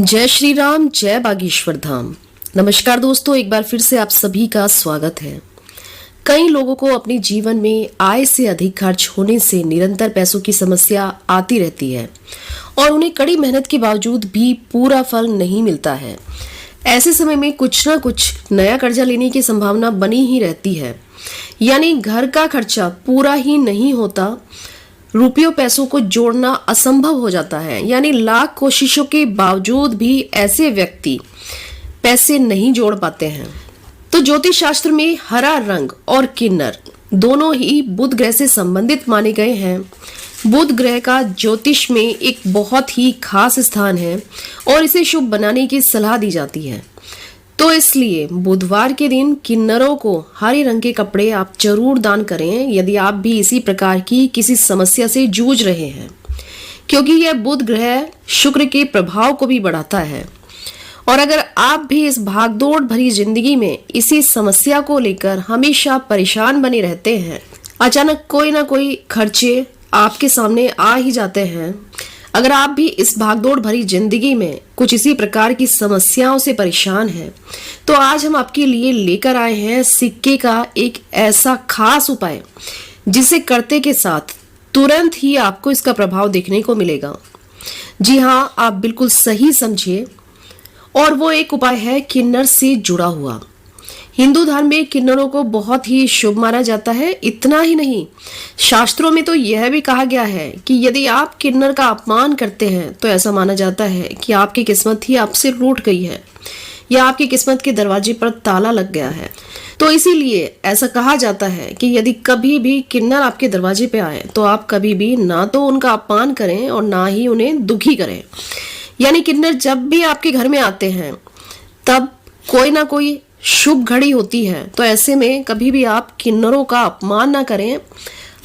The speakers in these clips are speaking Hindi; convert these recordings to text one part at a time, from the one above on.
जय श्री राम, जय बागेश्वर धाम। नमस्कार दोस्तों, एक बार फिर से आप सभी का स्वागत है। कई लोगों को अपने जीवन में आय से अधिक खर्च होने से निरंतर पैसों की समस्या आती रहती है और उन्हें कड़ी मेहनत के बावजूद भी पूरा फल नहीं मिलता है। ऐसे समय में कुछ ना कुछ नया कर्जा लेने की संभावना बनी ही रहती है, यानी घर का खर्चा पूरा ही नहीं होता, रुपयों पैसों को जोड़ना असंभव हो जाता है। यानी लाख कोशिशों के बावजूद भी ऐसे व्यक्ति पैसे नहीं जोड़ पाते हैं। तो ज्योतिष शास्त्र में हरा रंग और किन्नर दोनों ही बुध ग्रह से संबंधित माने गए हैं। बुध ग्रह का ज्योतिष में एक बहुत ही खास स्थान है और इसे शुभ बनाने की सलाह दी जाती है। तो इसलिए बुधवार के दिन किन्नरों को हरे रंग के कपड़े आप जरूर दान करें, यदि आप भी इसी प्रकार की किसी समस्या से जूझ रहे हैं, क्योंकि यह बुध ग्रह शुक्र के प्रभाव को भी बढ़ाता है। और अगर आप भी इस भागदौड़ भरी जिंदगी में इसी समस्या को लेकर हमेशा परेशान बने रहते हैं, अचानक कोई ना कोई खर्चे आपके सामने आ ही जाते हैं, अगर आप भी इस भागदौड़ भरी जिंदगी में कुछ इसी प्रकार की समस्याओं से परेशान हैं, तो आज हम आपके लिए लेकर आए हैं सिक्के का एक ऐसा खास उपाय जिसे करते के साथ तुरंत ही आपको इसका प्रभाव देखने को मिलेगा। जी हाँ, आप बिल्कुल सही समझिए, और वो एक उपाय है किन्नर से जुड़ा हुआ। हिंदू धर्म में किन्नरों को बहुत ही शुभ माना जाता है। इतना ही नहीं, शास्त्रों में तो यह भी कहा गया है कि यदि आप किन्नर का अपमान करते हैं तो ऐसा माना जाता है कि आपकी किस्मत ही आपसे रूठ गई है या आपकी किस्मत के दरवाजे पर ताला लग गया है। तो इसीलिए ऐसा कहा जाता है कि यदि कभी भी किन्नर आपके दरवाजे पे आए तो आप कभी भी ना तो उनका अपमान करें और ना ही उन्हें दुखी करें। यानी किन्नर जब भी आपके घर में आते हैं तब कोई ना कोई शुभ घड़ी होती है, तो ऐसे में कभी भी आप किन्नरों का अपमान ना करें,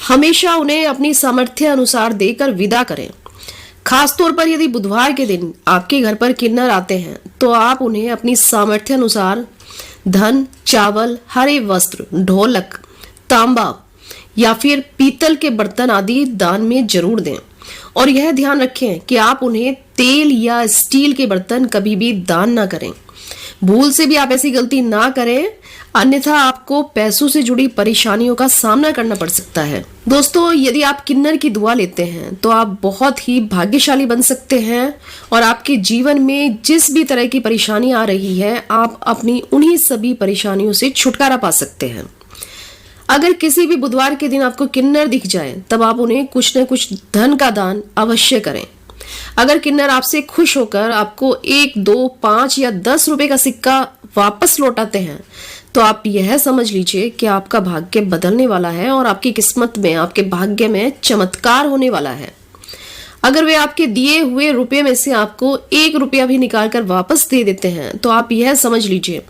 हमेशा उन्हें अपनी सामर्थ्य अनुसार देकर विदा करें। खासतौर पर यदि बुधवार के दिन आपके घर पर किन्नर आते हैं तो आप उन्हें अपनी सामर्थ्य अनुसार धन, चावल, हरे वस्त्र, ढोलक, तांबा या फिर पीतल के बर्तन आदि दान में जरूर दें। और यह ध्यान रखें कि आप उन्हें तेल या स्टील के बर्तन कभी भी दान ना करें। भूल से भी आप ऐसी गलती ना करें, अन्यथा आपको पैसों से जुड़ी परेशानियों का सामना करना पड़ सकता है। दोस्तों, यदि आप किन्नर की दुआ लेते हैं तो आप बहुत ही भाग्यशाली बन सकते हैं और आपके जीवन में जिस भी तरह की परेशानी आ रही है, आप अपनी उन्हीं सभी परेशानियों से छुटकारा पा सकते हैं। अगर किसी भी बुधवार के दिन आपको किन्नर दिख जाए तब आप उन्हें कुछ न कुछ धन का दान अवश्य करें। अगर किन्नर आपसे खुश होकर आपको 1, 2, 5 या 10 रुपए का सिक्का वापस लौटाते हैं तो आप यह समझ लीजिए कि आपका भाग्य बदलने वाला है और आपकी किस्मत में, आपके भाग्य में चमत्कार होने वाला है। अगर वे आपके दिए हुए रुपए में से आपको 1 रुपया भी निकाल कर वापस दे देते हैं तो आप यह समझ लीजिए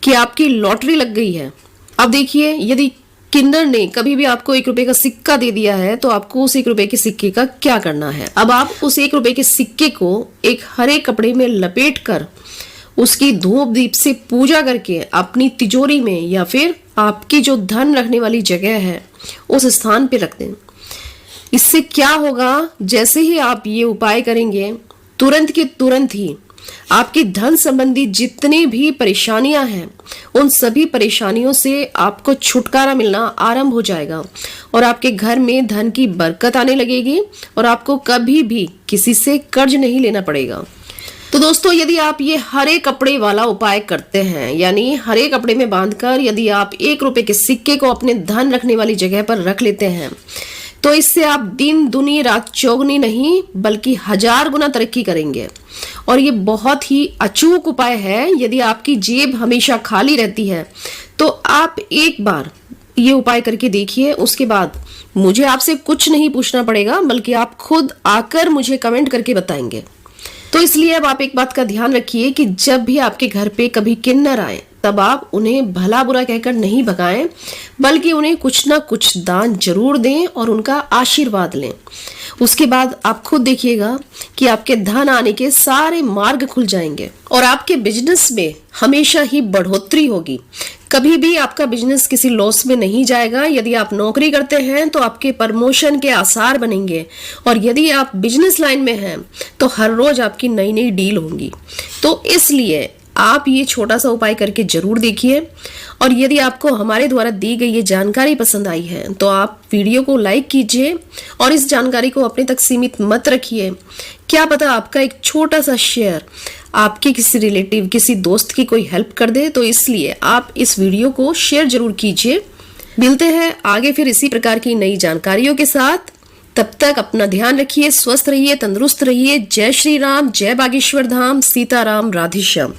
कि आपकी लॉटरी लग गई है। अब देखिए, यदि किन्नर ने कभी भी आपको 1 रुपए का सिक्का दे दिया है तो आपको उस 1 रुपए के सिक्के का क्या करना है। अब आप उस 1 रुपए के सिक्के को एक हरे कपड़े में लपेट कर उसकी धूप दीप से पूजा करके अपनी तिजोरी में या फिर आपकी जो धन रखने वाली जगह है उस स्थान पे रख दें। इससे क्या होगा, जैसे ही आप ये उपाय करेंगे तुरंत के तुरंत ही आपकी धन संबंधी जितनी भी परेशानियां हैं उन सभी परेशानियों से आपको छुटकारा मिलना आरंभ हो जाएगा और आपके घर में धन की बरकत आने लगेगी और आपको कभी भी किसी से कर्ज नहीं लेना पड़ेगा। तो दोस्तों, यदि आप ये हरे कपड़े वाला उपाय करते हैं, यानी हरे कपड़े में बांधकर यदि आप 1 रुपए के सिक्के को अपने धन रखने वाली जगह पर रख लेते हैं तो इससे आप दिन दुनी रात चौगुनी नहीं बल्कि 1000 गुना तरक्की करेंगे। और ये बहुत ही अचूक उपाय है। यदि आपकी जेब हमेशा खाली रहती है तो आप एक बार ये उपाय करके देखिए। उसके बाद मुझे आपसे कुछ नहीं पूछना पड़ेगा, बल्कि आप खुद आकर मुझे कमेंट करके बताएंगे। तो इसलिए अब आप एक बात का ध्यान रखिए कि जब भी आपके घर पे कभी किन्नर आए तब आप उन्हें भला बुरा कहकर नहीं भगाएं, बल्कि उन्हें कुछ ना कुछ दान जरूर दें और उनका आशीर्वाद लें। उसके बाद आप खुद देखिएगा कि आपके धन आने के सारे मार्ग खुल जाएंगे और आपके बिजनेस में हमेशा ही बढ़ोतरी होगी। कभी भी आपका बिजनेस किसी लॉस में नहीं जाएगा। यदि आप नौकरी करते हैं तो आपके प्रमोशन के आसार बनेंगे, और यदि आप बिजनेस लाइन में हैं तो हर रोज आपकी नई नई डील होंगी। तो इसलिए आप ये छोटा सा उपाय करके जरूर देखिए। और यदि आपको हमारे द्वारा दी गई ये जानकारी पसंद आई है तो आप वीडियो को लाइक कीजिए और इस जानकारी को अपने तक सीमित मत रखिए। क्या पता आपका एक छोटा सा शेयर आपके किसी रिलेटिव, किसी दोस्त की कोई हेल्प कर दे। तो इसलिए आप इस वीडियो को शेयर जरूर कीजिए। मिलते हैं आगे फिर इसी प्रकार की नई जानकारियों के साथ। तब तक अपना ध्यान रखिए, स्वस्थ रहिए, तंदुरुस्त रहिए। जय श्री राम, जय बागेश्वर धाम, सीताराम, राधेश्याम।